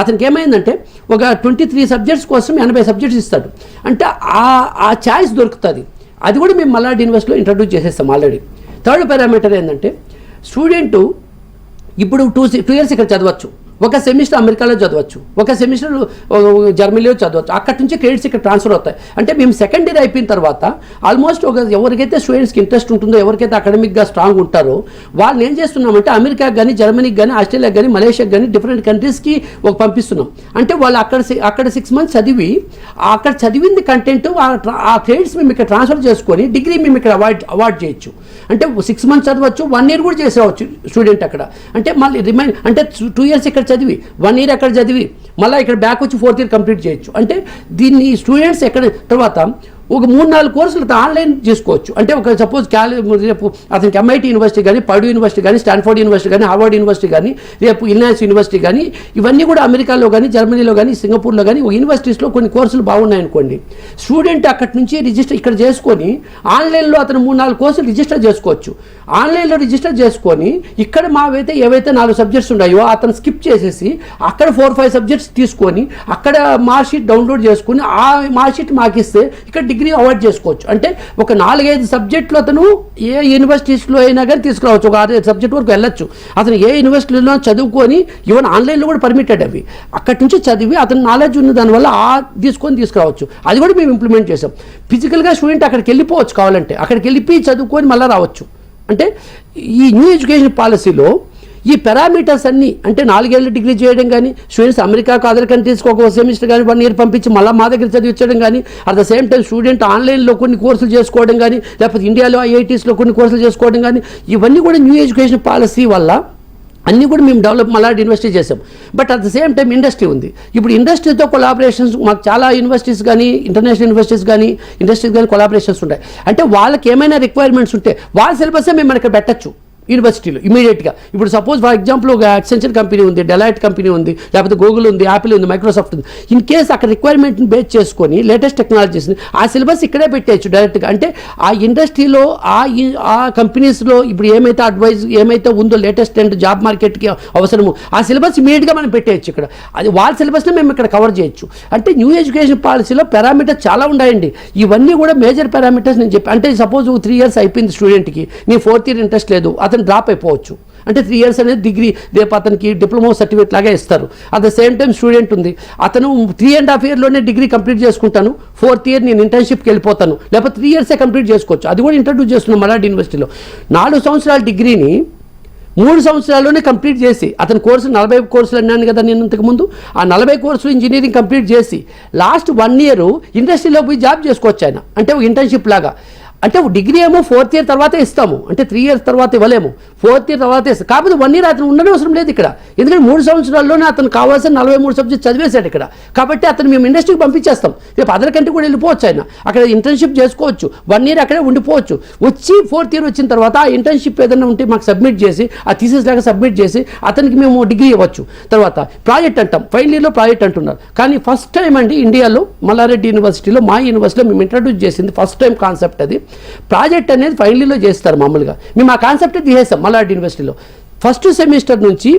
అతనికి ఏమైందంటే ఒక 23 సబ్జెక్ట్స్ కోసం 80 సబ్జెక్ట్స్ ఇస్తాడు. అంటే ఆ ఛాయిస్ దొరుకుతుంది. అది కూడా మేము మల్లారెడ్డి యూనివర్సిటీలో ఇంట్రడ్యూస్ చేసేస్తాం ఆల్రెడీ. థర్డ్ పారామీటర్ ఏంటంటే స్టూడెంట్ ఇప్పుడు 2 years ఇక్కడ చదవచ్చు, ఒక సెమిస్టర్ అమెరికాలో చదవచ్చు, ఒక సెమిస్టర్ జర్మనీలో చదవచ్చు. అక్కడి నుంచి క్రెడిట్స్ ఇక్కడ ట్రాన్స్ఫర్ అవుతాయి. అంటే మేము సెకండ్ ఇయర్ అయిపోయిన తర్వాత ఆల్మోస్ట్ ఎవరికైతే స్టూడెంట్స్కి ఇంట్రెస్ట్ ఉంటుందో, ఎవరికైతే అకాడమిక్గా స్ట్రాంగ్ ఉంటారో వాళ్ళని ఏం చేస్తున్నామంటే అమెరికాకి కానీ, జర్మనీకి కానీ, ఆస్ట్రేలియాకి కానీ, మలేషియాకి కానీ డిఫరెంట్ కంట్రీస్కి పంపిస్తున్నాం. అంటే వాళ్ళు అక్కడ 6 months చదివి అక్కడ చదివింది కంటెంట్ ఆ క్రెడిట్స్ మేము ఇక్కడ ట్రాన్స్ఫర్ చేసుకొని డిగ్రీ మేము ఇక్కడ అవార్డ్ చేయొచ్చు. అంటే 6 months చదవచ్చు, 1 year కూడా చేసేవచ్చు స్టూడెంట్ అక్కడ. అంటే మళ్ళీ అంటే 2 years ఇక్కడ చదివి 1 year అక్కడ చదివి మళ్ళీ ఇక్కడ బ్యాక్ వచ్చి 4th year కంప్లీట్ చేయొచ్చు. అంటే దీన్ని స్టూడెంట్స్ ఎక్కడ తర్వాత ఒక 3-4 కోర్సులు ఆన్లైన్ చేసుకోవచ్చు. అంటే ఒక సపోజ్ రేపు అతనికి MIT యూనివర్సిటీ కానీ, పర్డ్యూ యూనివర్సిటీ కానీ, స్టాన్ఫోర్డ్ యూనివర్సిటీ కానీ, హార్వర్డ్ యూనివర్సిటీ కానీ, రేపు ఇలినాయిస్ యూనివర్సిటీ కానీ, ఇవన్నీ కూడా అమెరికాలో కానీ, జర్మనీలో కానీ, సింగపూర్లో కానీ యూనివర్సిటీస్లో కొన్ని కోర్సులు బాగున్నాయి అనుకోండి. స్టూడెంట్ అక్కడి నుంచి రిజిస్టర్ ఇక్కడ చేసుకొని ఆన్లైన్లో అతను 3-4 కోర్సులు రిజిస్టర్ చేసుకోవచ్చు. ఆన్లైన్లో రిజిస్టర్ చేసుకొని ఇక్కడ ఏవైతే 4 సబ్జెక్ట్స్ ఉన్నాయో అతను స్కిప్ చేసేసి అక్కడ 4-5 సబ్జెక్ట్స్ తీసుకొని అక్కడ మార్క్షీట్ డౌన్లోడ్ చేసుకొని ఆ మార్క్షీట్ మాకిస్తే ఇక్కడ డిగ్రీ అవార్డ్ చేసుకోవచ్చు. అంటే ఒక 4-5 సబ్జెక్టులు అతను ఏ యూనివర్సిటీస్లో అయినా కానీ తీసుకురావచ్చు. ఒక 6 సబ్జెక్ట్ వరకు వెళ్ళొచ్చు. అతను ఏ యూనివర్సిటీలో చదువుకొని ఈవెన్ ఆన్లైన్లో కూడా పర్మిటెడ్ అవి. అక్కడి నుంచి చదివి అతను నాలెడ్జ్ ఉన్న దానివల్ల తీసుకురావచ్చు. అది కూడా మేము ఇంప్లిమెంట్ చేసాం. ఫిజికల్గా స్టూడెంట్ అక్కడికి వెళ్ళిపోవచ్చు, కావాలంటే అక్కడికి వెళ్ళిపోయి చదువుకొని మళ్ళీ రావచ్చు. అంటే ఈ న్యూ ఎడ్యుకేషన్ పాలసీలో ఈ పారామీటర్స్ అన్నీ అంటే 4 ఏళ్ళ డిగ్రీ చేయడం కానీ, స్టూడెంట్స్ అమెరికాకు అదర్ కంట్రీస్కి ఒక సెమిస్టర్ కానీ 1 year పంపించి మళ్ళీ మా దగ్గర చదివించడం కానీ, at the same time student ఆన్లైన్లో కొన్ని కోర్సులు చేసుకోవడం కానీ, లేకపోతే ఇండియాలో IITsలో కొన్ని కోర్సులు చేసుకోవడం కానీ, ఇవన్నీ కూడా న్యూ ఎడ్యుకేషన్ పాలసీ వల్ల అన్నీ కూడా మేము మల్లారెడ్డి యూనివర్సిటీ చేసాం. But at the same time industry ఉంది. ఇప్పుడు ఇండస్ట్రీతో కొలాబరేషన్స్ మాకు చాలా యూనివర్సిటీస్ కానీ, ఇంటర్నేషనల్ యూనివర్సిటీస్ కానీ, ఇండస్ట్రీస్ కానీ కొలాబరేషన్స్ ఉంటాయి. అంటే వాళ్ళకి ఏమైనా రిక్వైర్మెంట్స్ ఉంటే వాళ్ళ సిలబస్సే మేము మనకి పెట్టచ్చు యూనివర్సిటీలో ఇమీడియట్గా. ఇప్పుడు సపోజ్ ఫర్ ఎగ్జాంపుల్ ఒక యాక్సెంచర్ కంపెనీ ఉంది, డెలాయిట్ కంపెనీ ఉంది, లేకపోతే గూగుల్ ఉంది, యాపిల్ ఉంది, మైక్రోసాఫ్ట్ ఉంది. ఇన్ కేస్ అక్కడ రిక్వైర్మెంట్ని బేస్ చేసుకొని లేటెస్ట్ టెక్నాలజీస్ని ఆ సిలబస్ ఇక్కడే పెట్టేయచ్చు డైరెక్ట్గా. అంటే ఆ ఇండస్ట్రీలో ఆ కంపెనీస్లో ఇప్పుడు ఏమైతే ఉందో లేటెస్ట్ అండ్ జాబ్ మార్కెట్కి అవసరము ఆ సిలబస్ ఇమీడియట్గా మనం పెట్టేయచ్చు ఇక్కడ. అది వాళ్ళ సిలబస్నే మేము ఇక్కడ కవర్ చేయొచ్చు. అంటే న్యూ ఎడ్యుకేషన్ పాలసీలో పారామీటర్స్ చాలా ఉన్నాయండి. ఇవన్నీ కూడా మేజర్ పారామీటర్స్ నేను చెప్పి. అంటే సపోజ్ 3 years అయిపోయింది స్టూడెంట్కి, నీ 4th year ఇంట్రెస్ట్ లేదు, అతను డ్రాప్ అయిపోవచ్చు. అంటే 3 years అనేది డిగ్రీ రేపు అతనికి డిప్లొమా సర్టిఫికేట్ లాగా ఇస్తారు. At the same time student ఉంది, అతను 3.5 yearలోనే డిగ్రీ కంప్లీట్ చేసుకుంటాను, 4th year నేను ఇంటర్న్షిప్కి వెళ్ళిపోతాను, లేకపోతే 3 years కంప్లీట్ చేసుకోవచ్చు. అది కూడా ఇంట్రడ్యూస్ చేస్తున్నాం మల్లారెడ్డి యూనివర్సిటీలో. 4 సంవత్సరాల డిగ్రీని 3 సంవత్సరాల్లోనే కంప్లీట్ చేసి అతని కోర్సు 40 కోర్సులు అన్నాను కదా నేను ఇంతకుముందు. ఆ 40 కోర్సులు ఇంజనీరింగ్ కంప్లీట్ చేసి లాస్ట్ 1 year ఇండస్ట్రీలో పోయి జాబ్ చేసుకోవచ్చు ఆయన. అంటే ఇంటర్న్షిప్ లాగా అంటే డిగ్రీ ఏమో 4th ఇయర్ తర్వాతే ఇస్తాము, అంటే 3 years తర్వాత ఇవ్వలేము, 4th ఇయర్ తర్వాతే ఇస్తాం. కాకపోతే 1 year అతను ఉండనే అవసరం లేదు ఇక్కడ, ఎందుకంటే 3 సంవత్సరాల్లోనే అతను కావాల్సిన 43 సబ్జెక్ట్ చదివేశాడు ఇక్కడ. కాబట్టి అతను మేము ఇండస్ట్రీకి పంపించేస్తాం. రేపు అదర్ కంటే కూడా వెళ్ళిపోవచ్చు, ఆయన అక్కడ ఇంటర్న్షిప్ చేసుకోవచ్చు, 1 year అక్కడే ఉండిపోవచ్చు. వచ్చి 4th ఇయర్ వచ్చిన తర్వాత ఆ ఇంటర్న్షిప్ ఏదైనా ఉంటే మాకు సబ్మిట్ చేసి, ఆ థీసిస్ లాగా సబ్మిట్ చేసి అతనికి మేము డిగ్రీ ఇవ్వచ్చు. తర్వాత ప్రాజెక్ట్ అంటాం, ఫైనల్ ఇయర్లో ప్రాజెక్ట్ అంటున్నారు. కానీ ఫస్ట్ టైం అండి ఇండియాలో మల్లారెడ్డి యూనివర్సిటీలో, మా యూనివర్సిటీలో మేము ఇంట్రడ్యూస్ చేసింది ఫస్ట్ టైం కాన్సెప్ట్ అది. ప్రాజెక్ట్ అనేది ఫైనల్ ఇయర్లో చేస్తారు మామూలుగా. మేము ఆ కాన్సెప్ట్ తీసేస్తాం మల్లారెడ్డి యూనివర్సిటీలో. ఫస్ట్ సెమిస్టర్ నుంచి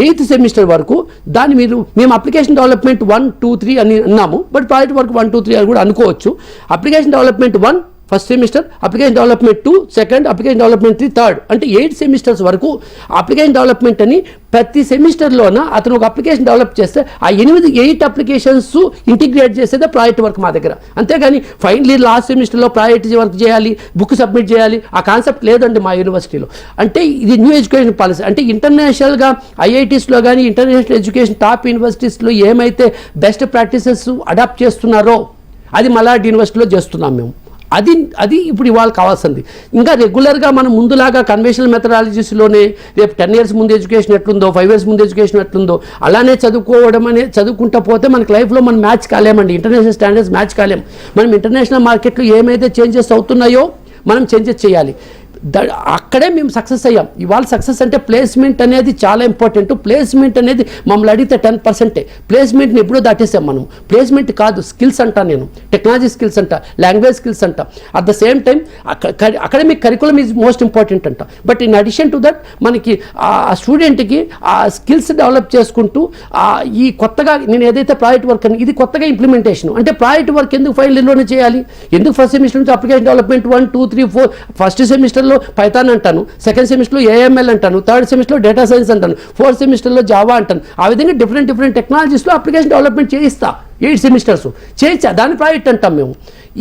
8th సెమిస్టర్ వరకు దాన్ని మేము అప్లికేషన్ డెవలప్మెంట్ 1, 2, 3 అని అన్నాము, బట్ ప్రాజెక్ట్ వర్క్ 1, 2, 3 అని కూడా అనుకోవచ్చు. Application development 1 first semester, application development 2 second, application development 3 third, అంటే 8 సెమిస్టర్స్ వరకు అప్లికేషన్ డెవలప్మెంట్ అని ప్రతి సెమిస్టర్లోన అతను ఒక అప్లికేషన్ డెవలప్ చేస్తే ఆ 8 అప్లికేషన్స్ ఇంటిగ్రేట్ చేసేదే ప్రాజెక్ట్ వర్క్ మా దగ్గర. అంతేగాని ఫైనల్ ఇయర్ లాస్ట్ సెమిస్టర్లో ప్రాజెక్ట్ వర్క్ చేయాలి, బుక్ సబ్మిట్ చేయాలి, ఆ కాన్సెప్ట్ లేదండి మా యూనివర్సిటీలో. అంటే ఇది న్యూ ఎడ్యుకేషన్ పాలసీ. అంటే ఇంటర్నేషనల్గా ఐఐటీస్లో కానీ ఇంటర్నేషనల్ ఎడ్యుకేషన్ టాప్ యూనివర్సిటీస్లో ఏమైతే బెస్ట్ ప్రాక్టీసెస్ అడాప్ట్ చేస్తున్నారో అది మల్లారెడ్డి యూనివర్సిటీలో చేస్తున్నాం మేము. అది ఇప్పుడు ఇవాళ కావాల్సింది. ఇంకా రెగ్యులర్గా మనం ముందులాగా కన్వెన్షనల్ మెథడాలజీస్లోనే రేపు 10 years ముందు ఎడ్యుకేషన్ ఎట్లుందో, 5 years ముందు ఎడ్యుకేషన్ ఎట్లుందో అలానే చదువుకుంటా పోతే మనకి లైఫ్లో మనం మ్యాచ్ కాలేమండి, ఇంటర్నేషనల్ స్టాండర్డ్స్ మ్యాచ్ కాలేము. మనం ఇంటర్నేషనల్ మార్కెట్లో ఏమైతే చేంజెస్ అవుతున్నాయో మనం చేంజెస్ చేయాలి. అక్కడే మేము సక్సెస్ అయ్యాం. ఇవాళ సక్సెస్ అంటే ప్లేస్మెంట్ అనేది చాలా ఇంపార్టెంట్. ప్లేస్మెంట్ అనేది మమ్మల్ని అడిగితే 10%. ప్లేస్మెంట్ని ఎప్పుడో దాటేసాం మనం. ప్లేస్మెంట్ కాదు, స్కిల్స్ అంటా నేను, టెక్నాలజీ స్కిల్స్ అంట, లాంగ్వేజ్ స్కిల్స్ అంట. At the same time academic curriculum is most important అంట. But in addition to that మనకి ఆ స్టూడెంట్కి ఆ స్కిల్స్ డెవలప్ చేసుకుంటూ ఈ కొత్తగా నేను ఏదైతే ప్రాజెక్ట్ వర్క్ అని ఇది కొత్తగా ఇంప్లిమెంటేషన్. అంటే ప్రాజెక్ట్ వర్క్ ఎందుకు ఫైనల్ ఇయర్లోనే చేయాలి, ఎందుకు ఫస్ట్ సెమిస్టర్ నుంచి అప్లికేషన్ డెవలప్మెంట్ 1, 2, 3, 4 ఫస్ట్ సెమిస్టర్లో పైథాన్ అంటాను, సెకండ్ సెమిస్టర్లో ఏఎంఎల్ అంటాను, థర్డ్ సెమిస్టర్లో డేటా సైన్స్ అంటాను, 4th సెమిస్టర్లో జావా అంటాను. ఆ విధంగా డిఫరెంట్ టెక్నాలజీస్లో అప్లికేషన్ డెవలప్మెంట్ చేయిస్తా. 8 సెమిస్టర్స్ చేయించా, దాని ప్రాజెక్ట్ అంటాం మేము.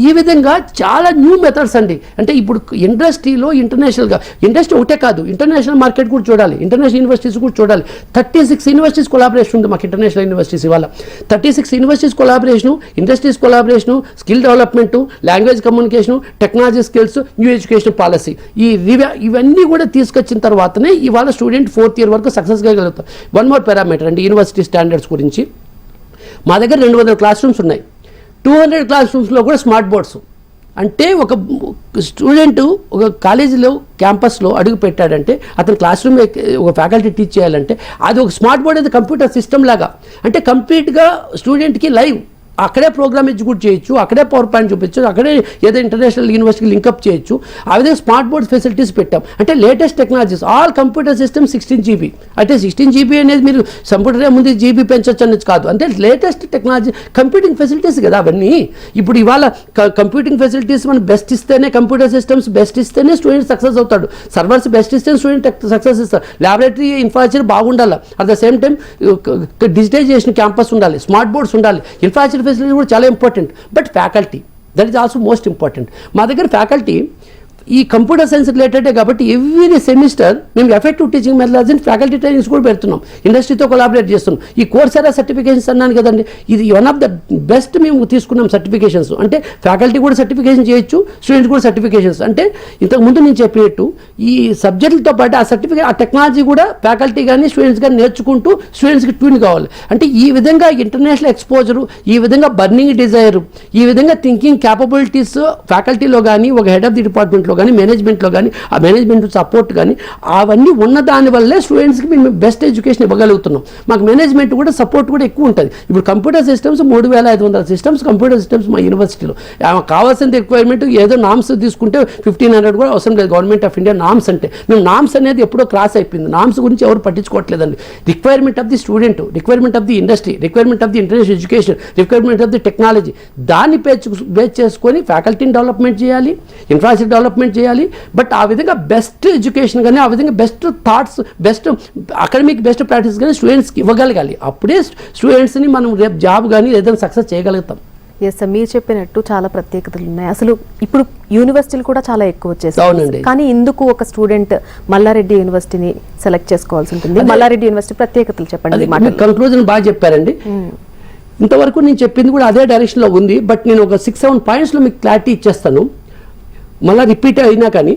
ఈ విధంగా చాలా న్యూ మెథడ్స్ అండి. అంటే ఇప్పుడు ఇండస్ట్రీలో ఇంటర్నేషనల్గా, ఇండస్ట్రీ ఒకటే కాదు, ఇంటర్నేషనల్ మార్కెట్ కూడా చూడాలి, ఇంటర్నేషనల్ యూనివర్సిటీస్ కూడా చూడాలి. 36 యూనివర్సిటీస్ కొలాబరేషన్ ఉంది మాకు ఇంటర్నేషనల్ యూనివర్సిటీస్. ఇవాళ 36 universities collaboration, industries collaboration, skill development, language communication, technology skills, new education policy, ఇవన్నీ కూడా తీసుకొచ్చిన తర్వాతనే ఇవాళ స్టూడెంట్ 4th ఇయర్ వరకు సక్సెస్గా గలుగుతాం. వన్ మోర్ పారామీటర్ అండి యూనివర్సిటీ స్టాండర్డ్స్ గురించి. మా దగ్గర 200 క్లాస్ రూమ్స్ ఉన్నాయి. 200 క్లాస్ రూమ్స్లో కూడా స్మార్ట్ బోర్డ్స్. అంటే ఒక స్టూడెంట్ ఒక కాలేజీలో క్యాంపస్లో అడుగు పెట్టాడంటే అతను క్లాస్ రూమ్ ఒక ఫ్యాకల్టీ టీచ్ చేయాలంటే అది ఒక స్మార్ట్ బోర్డ్ అయితే కంప్యూటర్ సిస్టమ్ లాగా, అంటే కంప్లీట్గా స్టూడెంట్కి లైవ్ అక్కడే ప్రోగ్రామ్ ఎగ్జిక్యూట్ చేయొచ్చు, అక్కడే పవర్ పాయింట్ చూపించచ్చు, అక్కడే ఏదో ఇంటర్నేషనల్ యూనివర్సిటీకి లింకప్ చేయొచ్చు. ఆ విధంగా స్మార్ట్ బోర్డ్ ఫెసిలిటీస్ పెట్టాం. అంటే latest technologies, all computer system 16 GB. అంటే 16 GB అనేది మీరు కంప్యూటర్ ముందు జీబీ పెంచొచ్చు అనేది కాదు, అంటే లేటెస్ట్ టెక్నాలజీ కంప్యూటింగ్ ఫెసిలిటీస్ కదా అవన్నీ. ఇప్పుడు ఇవాళ కంప్యూటింగ్ ఫెసిలిటీస్ మనం బెస్ట్ ఇస్తేనే, కంప్యూటర్ సిస్టమ్స్ బెస్ట్ ఇస్తేనే స్టూడెంట్ సక్సెస్ అవుతాడు, సర్వర్స్ బెస్ట్ ఇస్తేనే స్టూడెంట్ సక్సెస్ ఇస్తారు, ల్యాబొరేటరీ ఇన్ఫ్రాస్ట్రక్చర్ బాగుండాలి, at the same time digitisation campus ఉండాలి, స్మార్ట్ బోర్డ్స్ ఉండాలి, ఇన్ఫ్రాస్ట్రక్చర్ ఫెసిలిటీ కూడా చాలా important. But faculty, that is also most important. మా దగ్గర ఫ్యాకల్టీ ఈ కంప్యూటర్ సైన్స్ రిలేటెడే కాబట్టి ఎవ్రీ సెమిస్టర్ మేము effective teaching methodology faculty trainings కూడా పెడుతున్నాం, ఇండస్ట్రీతో కొలాబరేట్ చేస్తున్నాం. ఈ కోర్సెరా సర్టిఫికేషన్స్ అన్నాను కదండి, ఇది వన్ ఆఫ్ ద బెస్ట్ మేము తీసుకున్నాం సర్టిఫికేషన్స్. అంటే ఫ్యాకల్టీ కూడా సర్టిఫికేషన్ చేయొచ్చు, స్టూడెంట్స్ కూడా సర్టిఫికేషన్స్. అంటే ఇంతకుముందు నేను చెప్పినట్టు ఈ సబ్జెక్టులతో పాటు ఆ సర్టిఫికేట్, ఆ టెక్నాలజీ కూడా ఫ్యాకల్టీ కానీ స్టూడెంట్స్ కానీ నేర్చుకుంటూ స్టూడెంట్స్కి ట్యూన్ కావాలి. అంటే ఈ విధంగా ఇంటర్నేషనల్ ఎక్స్పోజరు, ఈ విధంగా బర్నింగ్ డిజైరు, ఈ విధంగా థింకింగ్ క్యాపబిలిటీస్ ఫ్యాకల్టీలో కానీ ఒక హెడ్ ఆఫ్ ది డిపార్ట్మెంట్లో కానీ మేనేజ్మెంట్లో కానీ ఆ మేనేజ్మెంట్ సపోర్ట్ కానీ అవన్నీ ఉన్న దానివల్లే స్టూడెంట్స్కి మేము బెస్ట్ ఎడ్యుకేషన్ ఇవ్వగలుగుతున్నాం. మాకు మేనేజ్మెంట్ కూడా సపోర్ట్ కూడా ఎక్కువ ఉంటుంది. ఇప్పుడు computer systems 3500 systems computer systems మా యూనివర్సిటీలో. కావాల్సిన రిక్వైర్మెంట్ ఏదో నామ్స్ తీసుకుంటే 1500 కూడా అవసరం లేదు. గవర్నమెంట్ ఆఫ్ ఇండియా నామ్స్ అంటే మేము నామ్స్ అనేది ఎప్పుడో క్రాస్ అయిపోయింది, నామ్స్ గురించి ఎవరు పట్టించుకోవట్లేదండి. Requirement of the student, requirement of the industry, requirement of the international education, requirement of the technology, దాన్ని బేస్ చేసుకొని ఫ్యాకల్టీని డెవలప్మెంట్ చేయాలి, ఇన్ఫ్రాస్ట్రక్చర్ డెవలప్మెంట్ చేయాలి. బట్ ఆ విధంగా బెస్ట్ ఎడ్యుకేషన్ కానీ, ఆ విధంగా best thoughts, best academic best practice కానీ స్టూడెంట్స్కి ఇవ్వగలగాలి. అప్పుడే స్టూడెంట్స్ని మనం రేపు జాబ్ కానీ ఏదైనా సక్సెస్ చేయగలుగుతాం. ఎస్ సార్, మీరు చెప్పినట్టు చాలా ప్రత్యేకతలు ఉన్నాయి. అసలు ఇప్పుడు యూనివర్సిటీలు కూడా చాలా ఎక్కువ వచ్చేసాయి. అవునండి. కానీ ఇందుకు ఒక స్టూడెంట్ మల్లారెడ్డి యూనివర్సిటీని సెలెక్ట్ చేసుకోవాల్సి ఉంటుంది. మల్లారెడ్డి యూనివర్సిటీ ప్రత్యేకతలు చెప్పండి. కంక్లూజన్ బాగా చెప్పారండి. ఇంతవరకు నేను చెప్పింది కూడా అదే డైరెక్షన్లో ఉంది. బట్ నేను ఒక 6-7 పాయింట్స్లో మీకు క్లారిటీ ఇచ్చేస్తాను. మళ్ళీ రిపీట్ అయినా కానీ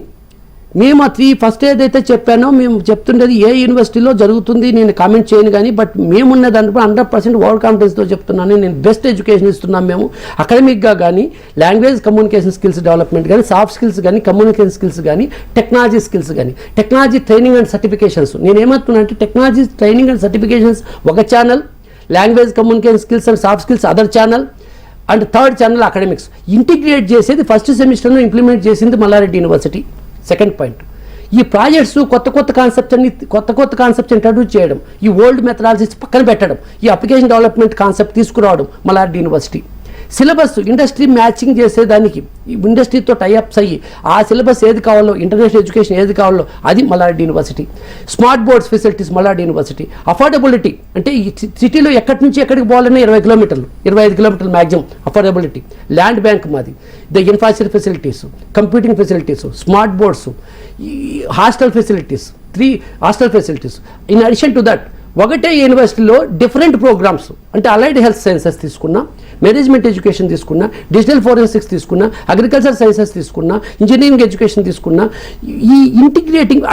మేము ఆ ఫస్ట్ ఏదైతే చెప్పానో మేము చెప్తుండేది ఏ యూనివర్సిటీలో జరుగుతుంది నేను కామెంట్ చేయను కానీ బట్ మేమున్న దాంట్లో 100% ఓవర్ కాన్ఫిడెన్స్తో చెప్తున్నాను. నేను బెస్ట్ ఎడ్యుకేషన్ ఇస్తున్నాం మేము అకాడమిక్గా కానీ లాంగ్వేజ్ కమ్యూనికేషన్ స్కిల్స్ డెవలప్మెంట్ కానీ సాఫ్ట్ స్కిల్స్ కానీ కమ్యూనికేషన్ స్కిల్స్ కానీ టెక్నాలజీ స్కిల్స్ కానీ టెక్నాలజీ ట్రైనింగ్ అండ్ సర్టిఫికేషన్స్. నేను ఏమంటున్నా అంటే టెక్నాలజీ ట్రైనింగ్ అండ్ సర్టిఫికేషన్స్ ఒక channel, language communication skills and soft skills other channel and third channel academics. Integrate చేసేది first సెమిస్టర్లో ఇంప్లిమెంట్ చేసింది మల్లారెడ్డి యూనివర్సిటీ. సెకండ్ పాయింట్, ఈ ప్రాజెక్ట్స్ కొత్త కాన్సెప్ట్స్ ఇంట్రడ్యూస్ చేయడం, ఈ ఓల్డ్ మెథడాలజీస్ పక్కన పెట్టడం, ఈ అప్లికేషన్ డెవలప్మెంట్ కాన్సెప్ట్ తీసుకురావడం Malla Reddy university. Syllabus industry matching చేసేదానికి ఇండస్ట్రీతో టైఅప్స్ అయ్యి ఆ సిలబస్ ఏది కావాలో ఇంటర్నేషనల్ ఎడ్యుకేషన్ ఏది కావాలో అది Malla Reddy university. Smart boards facilities Malla Reddy university. Affordability అంటే ఈ సిటీలో ఎక్కడి నుంచి ఎక్కడికి పోవాలన్నా 20 కిలోమీటర్లు 25 కిలోమీటర్లు మ్యాక్సిమం అఫోర్డబిలిటీ. ల్యాండ్ బ్యాంక్ మాది. The infrastructure facilities, computing facilities, smart boards, hostel facilities, 3 hostel facilities. In addition to that ఒకటే యూనివర్సిటీలో డిఫరెంట్ ప్రోగ్రామ్స్ అంటే అలైడ్ హెల్త్ సైన్సెస్ తీసుకున్నా, మేనేజ్మెంట్ ఎడ్యుకేషన్ తీసుకున్నా, డిజిటల్ ఫోరెన్సిక్స్ తీసుకున్నా, అగ్రికల్చర్ సైన్సెస్ తీసుకున్నా, ఇంజనీరింగ్ ఎడ్యుకేషన్ తీసుకున్నా, ఈ ఇంటిగ్రేటింగ్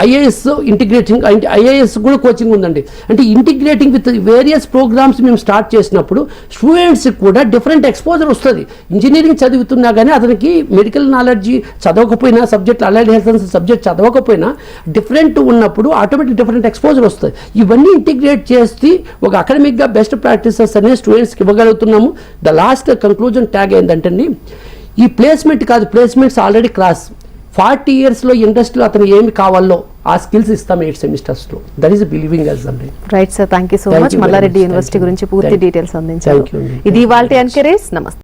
ఐఏఎస్ కూడా కోచింగ్ ఉందండి. అంటే ఇంటిగ్రేటింగ్ విత్ వేరియస్ ప్రోగ్రామ్స్ మేము స్టార్ట్ చేసినప్పుడు స్టూడెంట్స్కి కూడా డిఫరెంట్ ఎక్స్పోజర్ వస్తుంది. ఇంజనీరింగ్ చదువుతున్నా కానీ అతనికి మెడికల్ నాలెడ్జీ చదవకపోయినా subject allied health science subject చదవకపోయినా డిఫరెంట్ ఉన్నప్పుడు ఆటోమేటిక్ డిఫరెంట్ ఎక్స్పోజర్ వస్తుంది. ఇవన్నీ ఇంటిగ్రేట్ చేసి ఒక అకాడమిక్గా బెస్ట్ ప్రాక్టీసెస్ అనేది స్టూడెంట్స్కి ఇవ్వగలుగుతున్నాము. ద లాస్ట్ కన్క్లూజన్ ట్యాగ్ ఏంటంటే ఈ ప్లేస్మెంట్ కాదు, ప్లేస్మెంట్స్ ఆల్రెడీ క్లాస్ 40 yearsలో ఇండస్ట్రీలో అతను ఏమి కావాలో ఆ స్కిల్స్ ఇస్తాం 8 సెమిస్టర్స్లో. దట్ ఈస్ బిలీవింగ్ అస్ అండి. Right sir, thank you so much. Malla Reddy university గురించి పూర్తి డీటెయిల్స్ అందించారు. ఇది ఇవాల్టి ఎన్కరేజ్. నమస్తే.